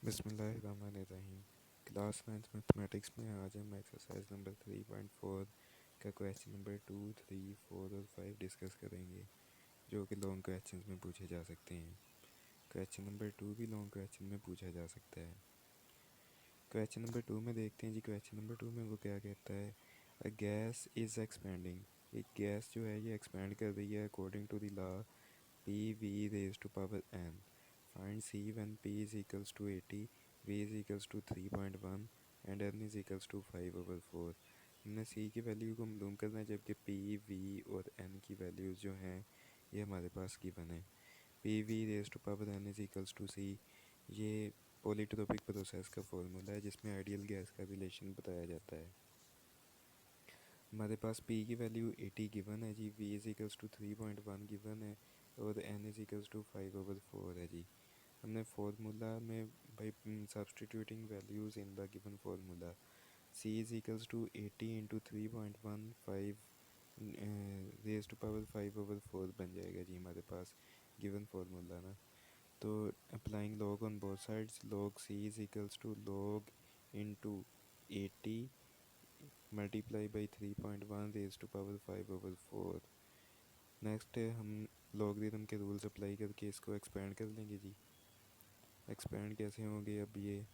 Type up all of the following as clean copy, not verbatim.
बिस्मिल्लाहिर्रहमानिर्रहीम। Class 9th mathematics में आज हम एक्सरसाइज नंबर 3.4 का क्वेश्चन नंबर 2, 3, 4 और 5 डिस्कस करेंगे, जो कि लॉन्ग क्वेश्चंस में पूछे जा सकते हैं। क्वेश्चन नंबर 2 भी लॉन्ग क्वेश्चन में पूछा जा सकता है। क्वेश्चन नंबर 2 में देखते हैं जी। क्वेश्चन नंबर 2 में वो क्या कहता है, अ गैस इज़ एक्सपेंडिंग। एक गैस जो है ये एक्सपेंड कर रही है according to the law P V raise to power N. Find C when p is equals to 80, v is equals to 3.1 and n is equals to 5/4। हमने c की value को मालूम करना है, जबकि p, v और n की values जो हैं ये हमारे पास गिवन है। p v raise to power n is equals to c, ये पॉलीट्रोपिक प्रोसेस का फॉर्मूला है जिसमें आइडियल गैस का रिलेशन बताया जाता है। हमारे पास p की वैल्यू 80 गिवन है जी, v is equals to 3.1 given है और n इज इक्वल्स टू 5/4 है जी। हमने फार्मूला में by substituting values in the given formula c is equals to 80 into 3.15 raise to power 5/4 बन जाएगा जी हमारे पास गिवन फार्मूला ना। तो applying log on both sides, log c is equals to log into 80 multiply by 3.1 raise to power 5/4। Next हम logarithm के rules apply करके इसको एक्सपेंड कर लेंगे जी। एक्सपेंड कैसे होंगे, अब ये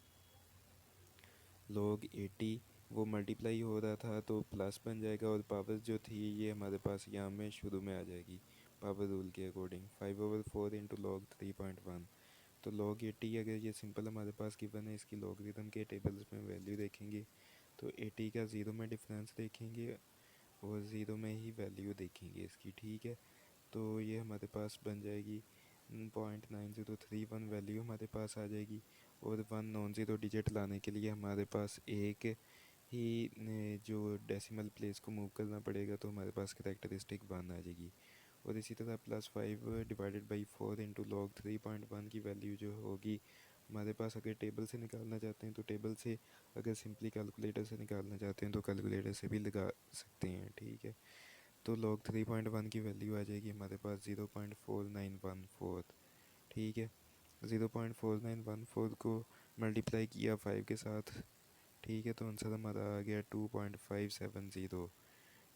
log 80 वो मल्टीप्लाई हो रहा था तो प्लस बन जाएगा, और पावर जो थी ये हमारे पास यहाँ में शुरू में आ जाएगी पावर रूल के अकॉर्डिंग 5/4 इंटू लॉग 3.1। तो log 80 अगर ये सिंपल हमारे पास गिवन है, इसकी लॉगरिथम के टेबल्स में वैल्यू देखेंगे तो 80 का ज़ीरो में डिफरेंस देखेंगे और ज़ीरो में ही वैल्यू देखेंगे इसकी, ठीक है। तो ये हमारे पास बन जाएगी 0.9031 वैल्यू हमारे पास आ जाएगी, और 1 नॉन ज़ीरो डिजिट लाने के लिए हमारे पास एक ही जो डेसिमल प्लेस को मूव करना पड़ेगा, तो हमारे पास करेक्टरिस्टिक 1 आ जाएगी। और इसी तरह +5 डिवाइडेड बाई 4 इंटू लॉग 3.1 की वैल्यू जो होगी हमारे पास, अगर टेबल से निकालना चाहते हैं तो टेबल से, अगर सिंपली कैलकुलेटर से निकालना चाहते हैं तो कैलकुलेटर से भी लगा सकते हैं, ठीक है। तो log 3.1 की वैल्यू आ जाएगी हमारे पास 0.4914, ठीक है। 0.4914 को मल्टीप्लाई किया 5 के साथ, ठीक है, तो आंसर हमारा आ गया 2.570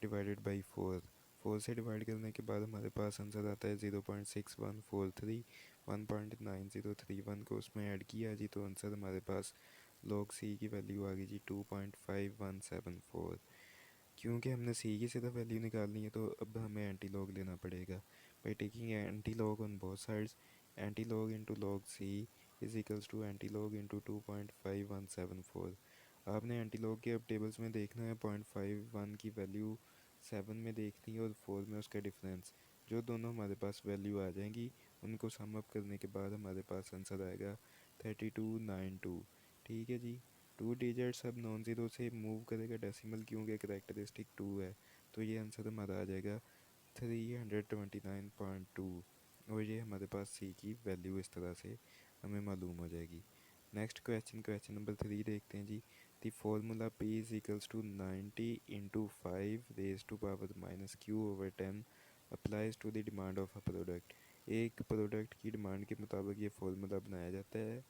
डिवाइडेड बाई 4। 4 से डिवाइड करने के बाद हमारे पास आंसर आता है 0.6143। 1.9031 को उसमें ऐड किया जी, तो आंसर हमारे पास log c की वैल्यू आ गई जी 2.5174। क्योंकि हमने सी की सिर्फ वैल्यू निकालनी है तो अब हमें एंटी लॉग लेना पड़ेगा। By taking anti log on both sides, anti log into log C is equals to anti log into 2.5174। आपने एंटी लॉग के अब टेबल्स में देखना है, 0.51 की वैल्यू 7 में देखनी है और 4 में उसका डिफरेंस, जो दोनों हमारे पास वैल्यू आ जाएंगी उनको सम अप करने के बाद हमारे पास आंसर आएगा 3292, ठीक है जी। 2 डिजिट्स अब नॉन ज़ीरो से मूव करेगा डेसिमल, क्योंकि करेक्टरिस्टिक 2 है, तो ये आंसर हमारा आ जाएगा 329.2, और ये हमारे पास सी की वैल्यू इस तरह से हमें मालूम हो जाएगी। नेक्स्ट क्वेश्चन नंबर 3 देखते हैं जी। The formula P is equals to 90 into 5 raise to power -q/10 applies to the demand of a product. एक प्रोडक्ट की डिमांड के मुताबिक ये फॉर्मूला बनाया जाता है,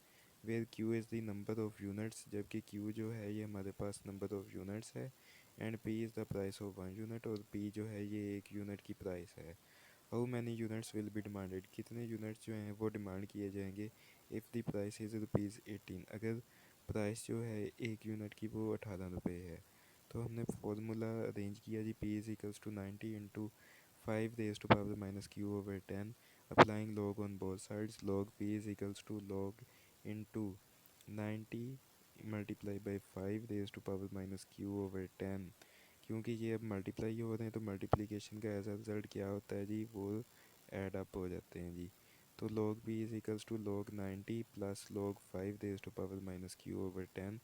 where q is the number of units, जबकि q जो है ये हमारे पास नंबर ऑफ़ यूनिट्स है, and p is the price of 1 unit, और p जो है ये 1 यूनिट की प्राइस है। How many units will be demanded, कितने यूनिट्स जो हैं वो डिमांड किए जाएंगे इफ़ द प्राइस इज़ ₹18, अगर प्राइस जो है 1 यूनिट की वो 18 रुपये है। तो हमने फार्मूला अरेंज किया जी, p is equals to 90 into 5 raise to power -q/10 applying log on both sides, log p is equals to log into 90 multiply by 5 raise to power -q/10। क्योंकि ये अब मल्टीप्लाई हो रहे हैं तो मल्टीप्लिकेशन का एज रिजल्ट क्या होता है जी, वो ऐड अप हो जाते हैं जी। तो log p is equals to log 90 plus log 5 raise to power -q/10।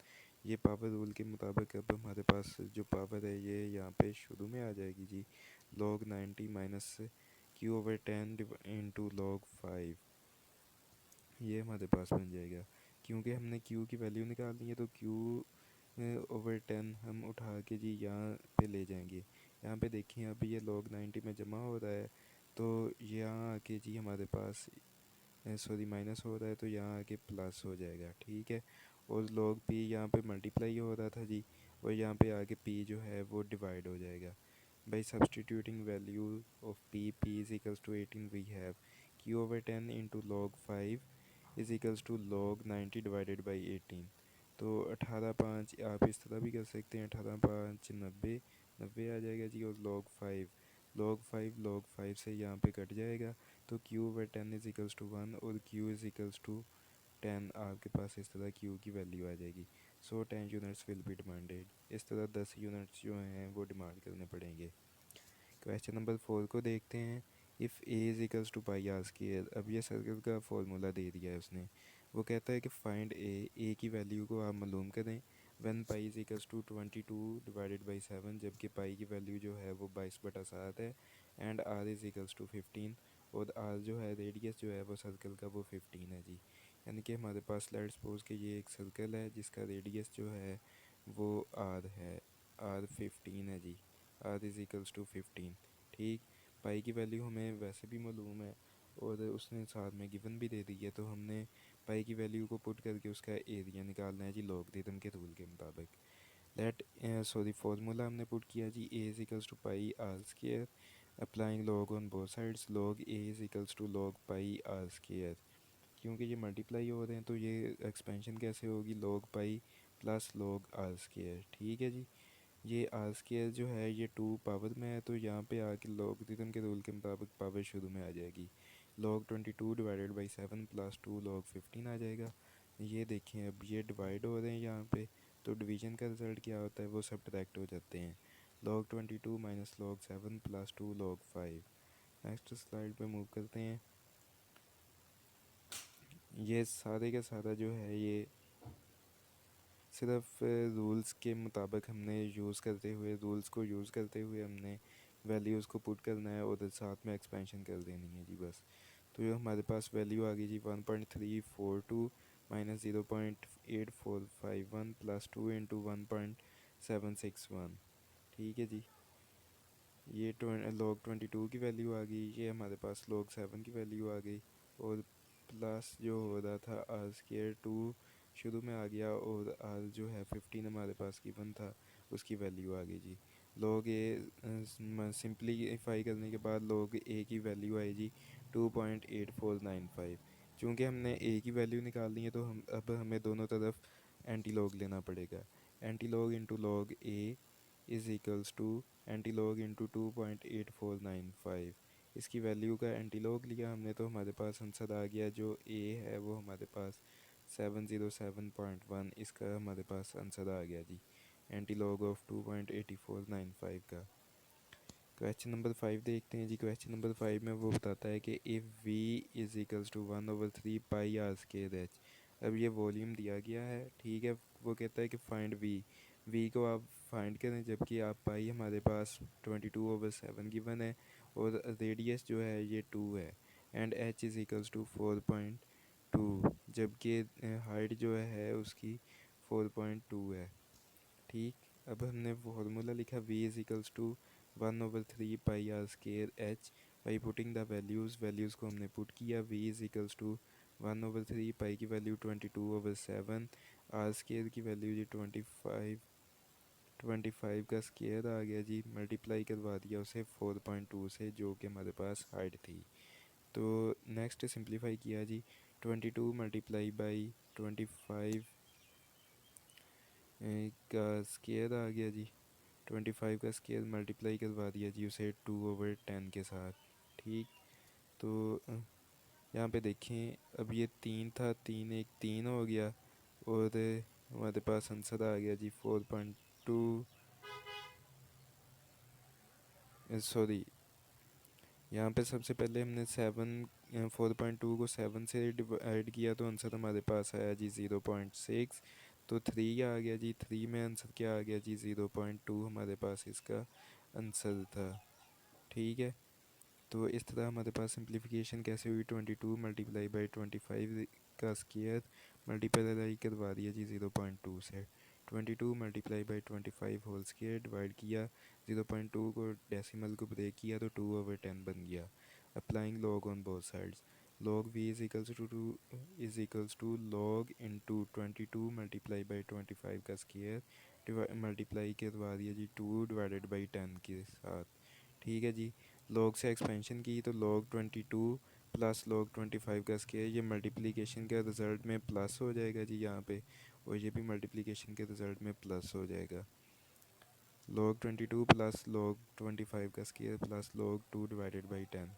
ये पावर रूल के मुताबिक अब हमारे पास जो पावर है ये यहाँ पे शुरू में आ जाएगी जी, log 90 minus q/10 into log 5, ये हमारे पास बन जाएगा। क्योंकि हमने q की वैल्यू निकालनी है तो q/10 हम उठा के जी यहाँ पे ले जाएंगे। यहाँ पे देखिए अभी ये log 90 में जमा हो रहा है, तो यहाँ आके जी हमारे पास सॉरी माइनस हो रहा है तो यहाँ आके प्लस हो जाएगा, ठीक है। और log p यहाँ पे मल्टीप्लाई हो रहा था जी, और यहाँ पे आके p जो है वो डिवाइड हो जाएगा। By substituting value of p is equals to 18, we have q over 10 into log 5 is equals to log 90 divided by 18। तो 18/5 आप इस तरह भी कर सकते हैं, 18/5 90, 90 आ जाएगा जी। और log 5 से यहाँ पे कट जाएगा, तो q over 10 is equals to 1 और q इज इक्वल्स टू 10 आपके पास इस तरह q की वैल्यू आ जाएगी। सो 10 यूनिट्स विल बी डिमांडेड। इस तरह 10 यूनिट्स जो हैं वो डिमांड करने पड़ेंगे। क्वेश्चन नंबर 4 को देखते हैं। If A is equals to pi R square, अब ये सर्कल का फॉर्मूला दे दिया है उसने। वो कहता है कि फाइंड ए की वैल्यू को आप मालूम करें when pi is equals to 22 divided by 7, जबकि पाई की वैल्यू जो है वो 22/7 है। And R is equals to 15, और आर जो है रेडियस जो है वो सर्कल का वो 15 है जी। यानी कि हमारे पास लेट्स सपोज कि ये एक सर्कल है जिसका रेडियस जो है वो आर है, आर 15 है जी। आर इज़ इक्वल्स टू 15, ठीक। पाई की वैल्यू हमें वैसे भी मालूम है और उसने साथ में गिवन भी दे दी है, तो हमने पाई की वैल्यू को पुट करके उसका एरिया निकालना है जी लॉगरिथम के रूल के मुताबिक। लेट सॉरी फार्मूला हमने पुट किया जी, A is equals to pi R square, applying log on both sides, log A is equals to log pi R square. क्योंकि ये मल्टीप्लाई हो रहे हैं तो ये एक्सपेंशन कैसे होगी, log pi plus log are square, ठीक है जी। ये आर स्क्वायर जो है ये 2 पावर में है, तो यहाँ पे आके लॉगरिथम के रूल के मुताबिक पावर शुरू में आ जाएगी। log 22 divided by 7 plus 2 log 15 आ जाएगा। ये देखें अब ये डिवाइड हो रहे हैं यहाँ पे, तो डिवीजन का रिजल्ट क्या होता है वो सब्ट्रैक्ट हो जाते हैं। log 22 minus log 7 plus 2 log 5। Next slide पे मूव करते हैं। ये सारे का सारा जो है ये सिर्फ रूल्स के मुताबिक हमने रूल्स को यूज़ करते हुए हमने वैल्यूज़ को पुट करना है और साथ में एक्सपेंशन कर देनी है जी बस। तो ये हमारे पास वैल्यू आ गई जी 1.342 माइनस 0.8451 प्लस 2 इंटू 1.761, ठीक है जी। ये log 22 की वैल्यू आ गई, ये हमारे पास log 7 की वैल्यू आ गई, और प्लस जो हो रहा था आर स्केयर 2 शुरू में आ गया, और आर जो है 15 हमारे पास गिवन था उसकी वैल्यू आ गई जी। log ए सिंप्लीफाई करने के बाद log ए की वैल्यू आई जी 2.8495। चूँकि हमने ए की वैल्यू निकालनी है तो अब हमें दोनों तरफ एंटी लॉग लेना पड़ेगा। Anti log into log A is equals to anti log into 2.8495। इसकी वैल्यू का एंटी लॉग लिया हमने तो हमारे पास आंसर आ गया, जो ए है वो हमारे पास 707.1, इसका हमारे पास आंसर आ गया जी एंटी लॉग ऑफ 2.8495 का। क्वेश्चन नंबर 5 देखते हैं जी। क्वेश्चन नंबर 5 में वो बताता है कि if V is equals to 1/3 pi R square H. अब ये वॉल्यूम दिया गया है, ठीक है। वो कहता है कि फाइंड वी को आप फाइंड करें, जबकि आप पाई हमारे पास 22/7 गिवन है, और रेडियस जो है ये 2 है, and H is equals to 4.2, जबकि हाइट जो है उसकी 4.2 है, ठीक। अब हमने फार्मूला लिखा v is equals to 1/3 pi R square H. By putting the values को हमने पुट किया। v is equals to 1/3, pi की वैल्यू 22/7, आर स्केयर की वैल्यू जी 25 का स्केयर आ गया जी, मल्टीप्लाई करवा दिया उसे 4.2 से, जो कि हमारे पास हाइट थी। तो नेक्स्ट सिंप्लीफाई किया जी, 22 मल्टीप्लाई बाई 25 का स्केयर आ गया जी, 25 का स्केयर मल्टीप्लाई करवा दिया जी उसे 2/10 के साथ, ठीक। तो यहाँ पे देखें अब ये 3 था, 3 एक 3 हो गया, और हमारे पास आंसर आ गया जी 4.2, सॉरी यहाँ पे सबसे पहले हमने 4.2 को 7 से डिवाइड किया तो आंसर हमारे पास आया जी 0.6। तो 3 आ गया जी, 3 में आंसर क्या आ गया जी 0.2 हमारे पास इसका आंसर था, ठीक है। तो इस तरह हमारे पास सिंप्लीफिकेशन कैसे हुई, 22 मल्टीप्लाई बाई 25 का स्क्वायर मल्टीप्लाई करवा दिया जी 0.2 से, 22 multiply by 25 whole square divide किया 0.2 को डेसिमल को ब्रेक किया तो 2/10 बन गया। Applying log on both sides, log v is equals to log into 22 multiply by 25 का स्केयर मल्टीप्लाई के बाद ये जी 2 डिवाइडेड बाई 10 के साथ। ठीक है जी, log से एक्सपेंशन की तो log 22 प्लस log 25 का स्केयर, ये मल्टीप्लिकेशन के रिज़ल्ट में प्लस हो जाएगा जी यहाँ पे, और ये भी मल्टीप्लिकेशन के रिज़ल्ट में प्लस हो जाएगा। log 22 प्लस log 25 का square plus log 2 divided by 10,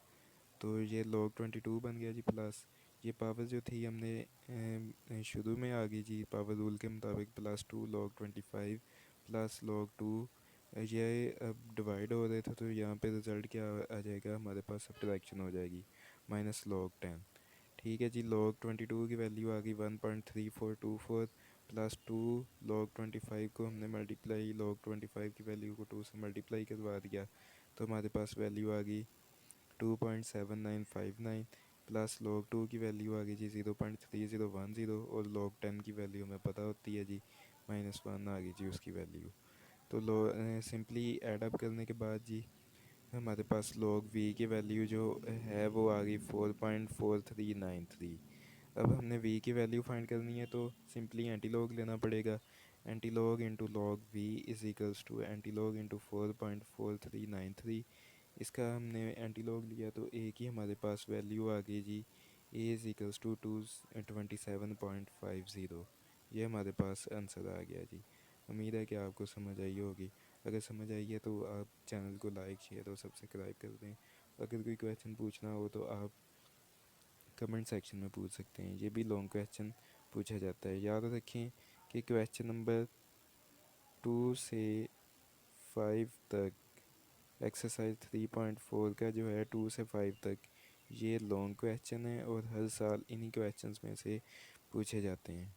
तो ये log 22 बन गया जी, प्लस ये पावर जो थी हमने शुरू में आ गई जी पावर रूल के मुताबिक, प्लस 2 log 25 प्लस log 2, ये अब डिवाइड हो रहे थे तो यहाँ पे रिज़ल्ट क्या आ जाएगा हमारे पास, सब्ट्रैक्शन हो जाएगी, माइनस log 10। ठीक है जी, log 22 की वैल्यू आ गई 1.3424 प्लस 2 log 25 को हमने मल्टीप्लाई log 25 की वैल्यू को 2 से मल्टीप्लाई करवा दिया, तो हमारे पास वैल्यू आ गई 2.7959 प्लस log 2 की वैल्यू आ गई जी 0.3010, और log 10 की वैल्यू हमें पता होती है जी -1 आ गई जी उसकी वैल्यू। तो सिंपली ऐड अप करने के बाद जी हमारे पास log v की वैल्यू जो है वो आ गई 4.4393। अब हमने v की वैल्यू फाइंड करनी है तो सिंपली एंटी लॉग लेना पड़ेगा, anti log into log v is equals to anti log into 4.4393। इसका हमने एंटी लॉग लिया तो a की हमारे पास वैल्यू आ गई जी a इज़ इक्वल्स टू 227.50। ये हमारे पास आंसर आ गया जी। उम्मीद है कि आपको समझ आई होगी। अगर समझ आई है तो आप चैनल को लाइक शेयर और सब्सक्राइब कर दें। अगर कोई क्वेश्चन पूछना हो तो आप कमेंट सेक्शन में पूछ सकते हैं, ये भी लॉन्ग क्वेश्चन पूछा जाता है। याद रखें कि क्वेश्चन नंबर 2 से 5 तक, एक्सरसाइज 3.4 का जो है 2 से 5 तक, ये लॉन्ग क्वेश्चन है और हर साल इन्हीं क्वेश्चंस में से पूछे जाते हैं।